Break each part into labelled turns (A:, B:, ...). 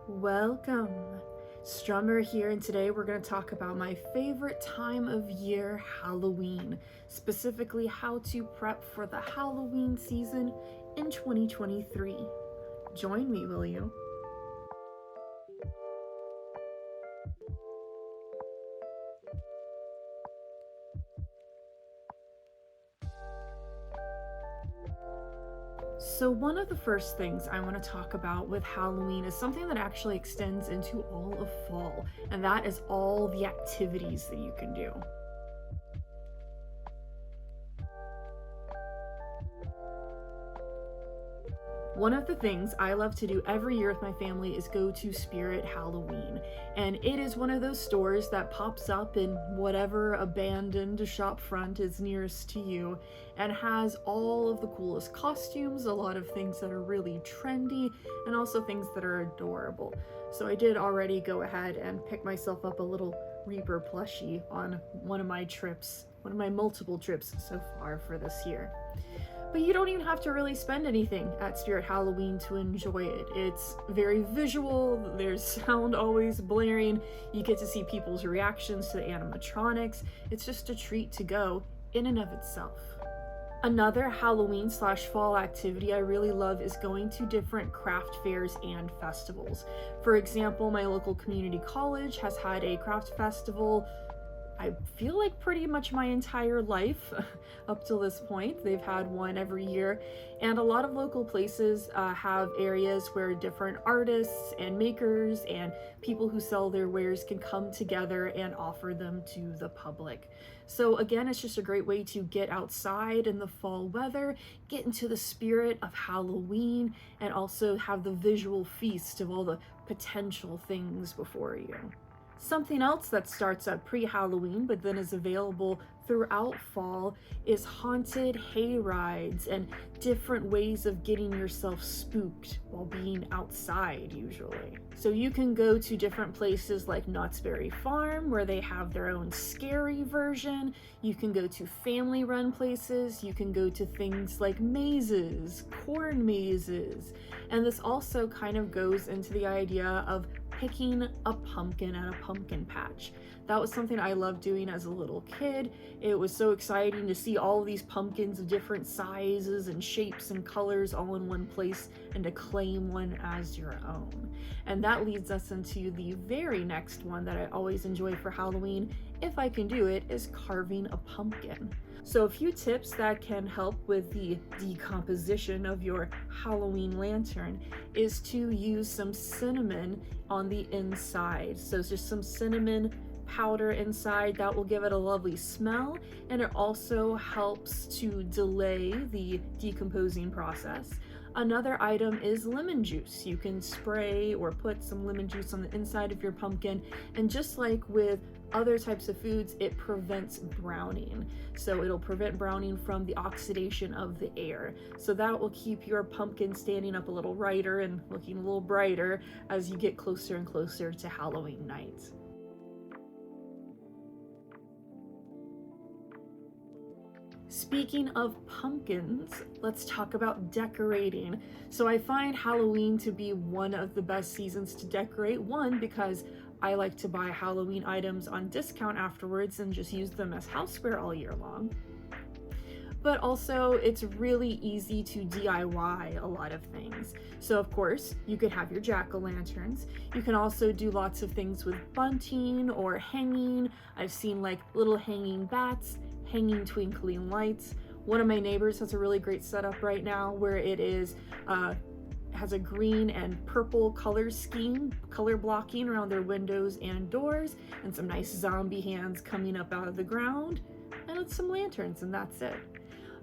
A: Welcome. Strummer here, and today we're going to talk about my favorite time of year, Halloween. Specifically, how to prep for the Halloween season in 2023. Join me, will you? So one of the first things I want to talk about with Halloween is something that actually extends into all of fall, and that is all the activities that you can do. One of the things I love to do every year with my family is go to Spirit Halloween. And it is one of those stores that pops up in whatever abandoned shop front is nearest to you and has all of the coolest costumes, a lot of things that are really trendy, and also things that are adorable. So I did already go ahead and pick myself up a little Reaper plushie on one of my trips, one of my multiple trips so far for this year. But you don't even have to really spend anything at Spirit Halloween to enjoy it. It's very visual, there's sound always blaring, you get to see people's reactions to the animatronics. It's just a treat to go in and of itself. Another Halloween/fall activity I really love is going to different craft fairs and festivals. For example, my local community college has had a craft festival I feel like pretty much my entire life up till this point. They've had one every year, and a lot of local places have areas where different artists and makers and people who sell their wares can come together and offer them to the public. So again, it's just a great way to get outside in the fall weather, get into the spirit of Halloween, and also have the visual feast of all the potential things before you. Something else that starts at pre-Halloween but then is available throughout fall is haunted hay rides and different ways of getting yourself spooked while being outside usually. So you can go to different places like Knott's Berry Farm where they have their own scary version. You can go to family run places. You can go to things like mazes, corn mazes. And this also kind of goes into the idea of picking a pumpkin at a pumpkin patch. That was something I loved doing as a little kid. It was so exciting to see all of these pumpkins of different sizes and shapes and colors all in one place and to claim one as your own. And that leads us into the very next one that I always enjoy for Halloween, if I can do it, is carving a pumpkin. So a few tips that can help with the decomposition of your Halloween lantern is to use some cinnamon on the inside. So it's just some cinnamon powder inside that will give it a lovely smell, and it also helps to delay the decomposing process. Another item is lemon juice. You can spray or put some lemon juice on the inside of your pumpkin, and just like with other types of foods, it prevents browning. So it'll prevent browning from the oxidation of the air. So that will keep your pumpkin standing up a little brighter and looking a little brighter as you get closer and closer to Halloween night. Speaking of pumpkins, let's talk about decorating. So I find Halloween to be one of the best seasons to decorate. One, because I like to buy Halloween items on discount afterwards and just use them as houseware all year long. But also it's really easy to DIY a lot of things. So of course, you could have your jack-o'-lanterns. You can also do lots of things with bunting or hanging. I've seen like little hanging bats, hanging twinkling lights. One of my neighbors has a really great setup right now where it is has a green and purple color scheme, color blocking around their windows and doors, and some nice zombie hands coming up out of the ground, and it's some lanterns, and that's it.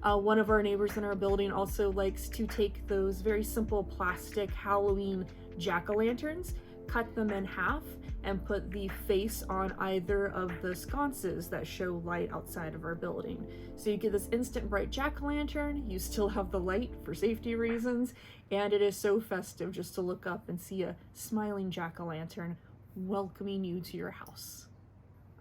A: One of our neighbors in our building also likes to take those very simple plastic Halloween jack-o'-lanterns, cut them in half, and put the face on either of the sconces that show light outside of our building. So you get this instant bright jack-o'-lantern, you still have the light for safety reasons, and it is so festive just to look up and see a smiling jack-o'-lantern welcoming you to your house.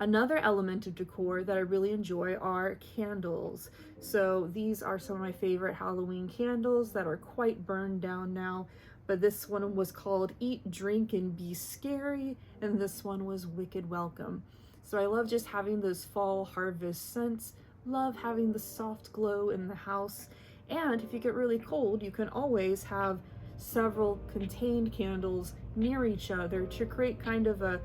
A: Another element of decor that I really enjoy are candles. So these are some of my favorite Halloween candles that are quite burned down now, but this one was called Eat, Drink, and Be Scary, and this one was Wicked Welcome. So I love just having those fall harvest scents, love having the soft glow in the house, and if you get really cold, you can always have several contained candles near each other to create kind of a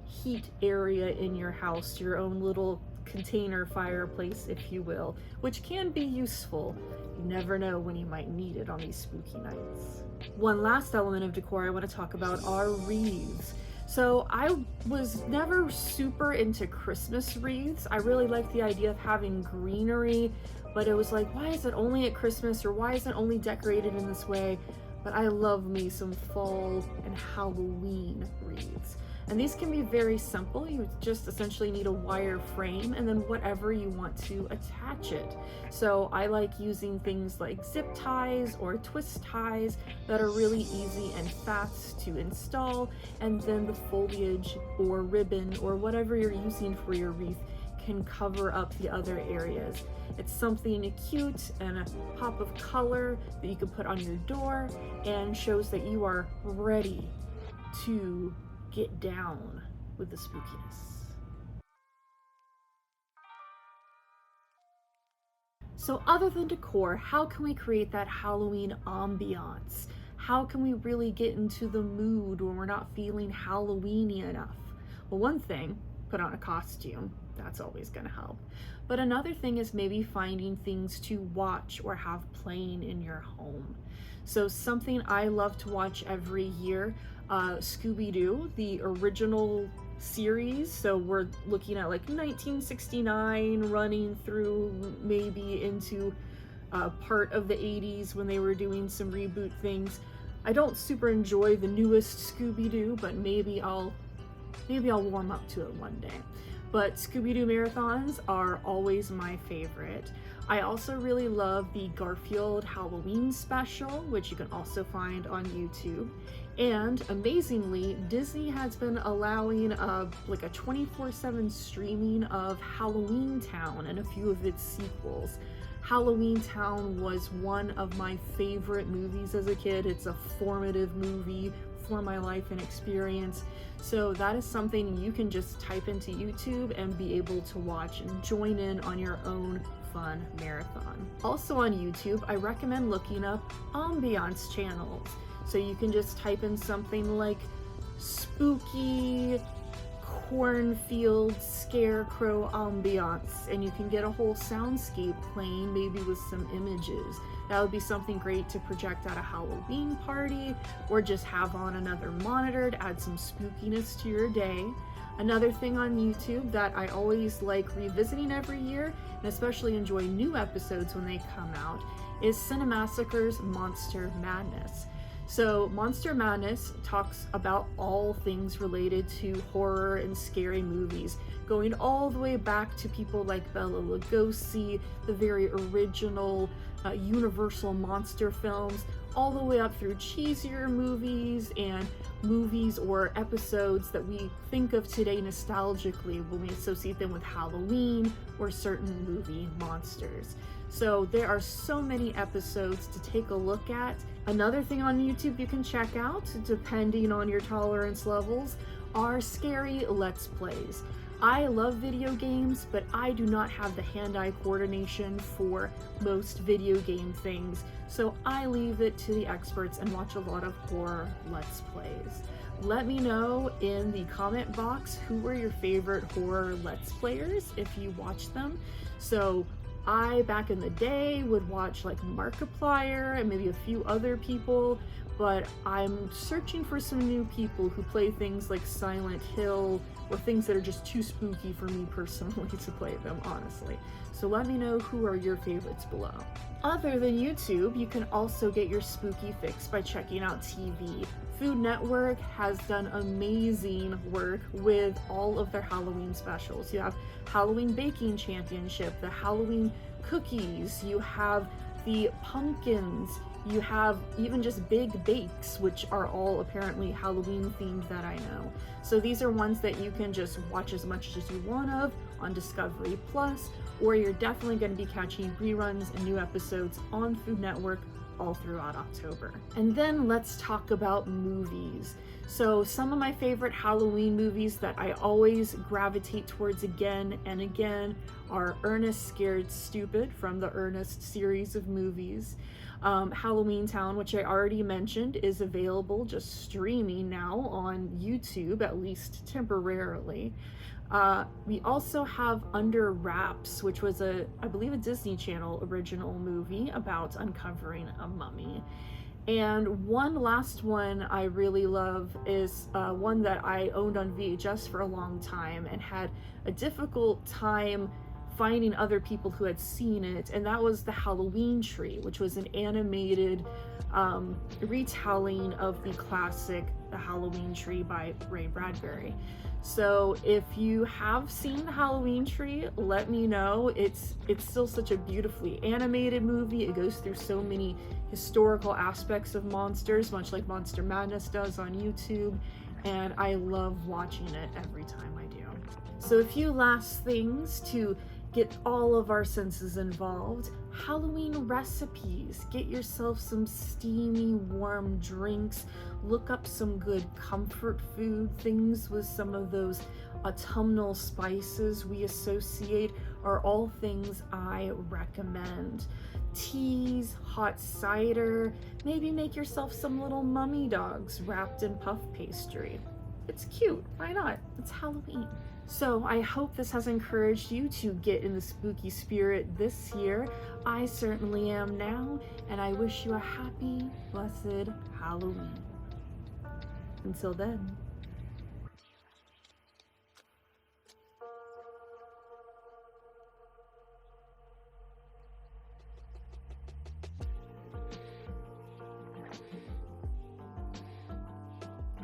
A: heat area in your house, your own little container fireplace, if you will, which can be useful. You never know when you might need it on these spooky nights. One last element of decor I want to talk about are wreaths. So I was never super into Christmas wreaths. I really like the idea of having greenery, but it was like, why is it only at Christmas, or why is it only decorated in this way? But I love me some fall and Halloween wreaths. And these can be very simple. You just essentially need a wire frame and then whatever you want to attach it. So I like using things like zip ties or twist ties that are really easy and fast to install, and then the foliage or ribbon or whatever you're using for your wreath can cover up the other areas. It's something cute and a pop of color that you can put on your door and shows that you are ready to get down with the spookiness. So other than decor, how can we create that Halloween ambiance? How can we really get into the mood when we're not feeling Halloweeny enough? Well, one thing, put on a costume. That's always going to help. But another thing is maybe finding things to watch or have playing in your home. So something I love to watch every year, Scooby-Doo, the original series. So we're looking at like 1969 running through maybe into part of the 80s when they were doing some reboot things. I don't super enjoy the newest Scooby-Doo, but maybe I'll warm up to it one day. But Scooby-Doo marathons are always my favorite. I also really love the Garfield Halloween special, which you can also find on YouTube. And amazingly, Disney has been allowing like a 24/7 streaming of Halloween Town and a few of its sequels. Halloween Town was one of my favorite movies as a kid. It's a formative movie for my life and experience. So that is something you can just type into YouTube and be able to watch and join in on your own fun marathon. Also on YouTube, I recommend looking up ambiance channels. So you can just type in something like spooky cornfield scarecrow ambiance, and you can get a whole soundscape playing, maybe with some images. That would be something great to project at a Halloween party, or just have on another monitor to add some spookiness to your day. Another thing on YouTube that I always like revisiting every year, and especially enjoy new episodes when they come out, is Cinemassacre's Monster Madness. So Monster Madness talks about all things related to horror and scary movies, going all the way back to people like Bela Lugosi, the very original Universal monster films, all the way up through cheesier movies and movies or episodes that we think of today nostalgically when we associate them with Halloween or certain movie monsters. So there are so many episodes to take a look at. Another thing on YouTube you can check out, depending on your tolerance levels, are scary Let's Plays. I love video games, but I do not have the hand-eye coordination for most video game things, so I leave it to the experts and watch a lot of horror Let's Plays. Let me know in the comment box who are your favorite horror Let's Players if you watch them. So I, back in the day, would watch like Markiplier and maybe a few other people, but I'm searching for some new people who play things like Silent Hill or things that are just too spooky for me personally to play them, honestly. So let me know who are your favorites below. Other than YouTube, you can also get your spooky fix by checking out TV. Food Network has done amazing work with all of their Halloween specials. You have Halloween Baking Championship, the Halloween cookies, you have the pumpkins, you have even just big bakes, which are all apparently Halloween themed that I know. So these are ones that you can just watch as much as you want of on Discovery Plus, or you're definitely going to be catching reruns and new episodes on Food Network all throughout October. And then let's talk about movies. So some of my favorite Halloween movies that I always gravitate towards again and again are Ernest Scared Stupid from the Ernest series of movies. Halloween Town, which I already mentioned, is available just streaming now on YouTube, at least temporarily. We also have Under Wraps, which was I believe a Disney Channel original movie about uncovering a mummy. And one last one I really love is one that I owned on VHS for a long time and had a difficult time finding other people who had seen it, and that was The Halloween Tree, which was an animated retelling of the classic The Halloween Tree by Ray Bradbury. So if you have seen The Halloween Tree, let me know. It's still such a beautifully animated movie. It goes through so many historical aspects of monsters, much like Monster Madness does on YouTube, and I love watching it every time I do. So a few last things to get all of our senses involved. Halloween recipes. Get yourself some steamy, warm drinks. Look up some good comfort food, things with some of those autumnal spices we associate are all things I recommend. Teas, hot cider, maybe make yourself some little mummy dogs wrapped in puff pastry. It's cute, why not? It's Halloween. So I hope this has encouraged you to get in the spooky spirit this year. I certainly am now, and I wish you a happy, blessed Halloween. Until then.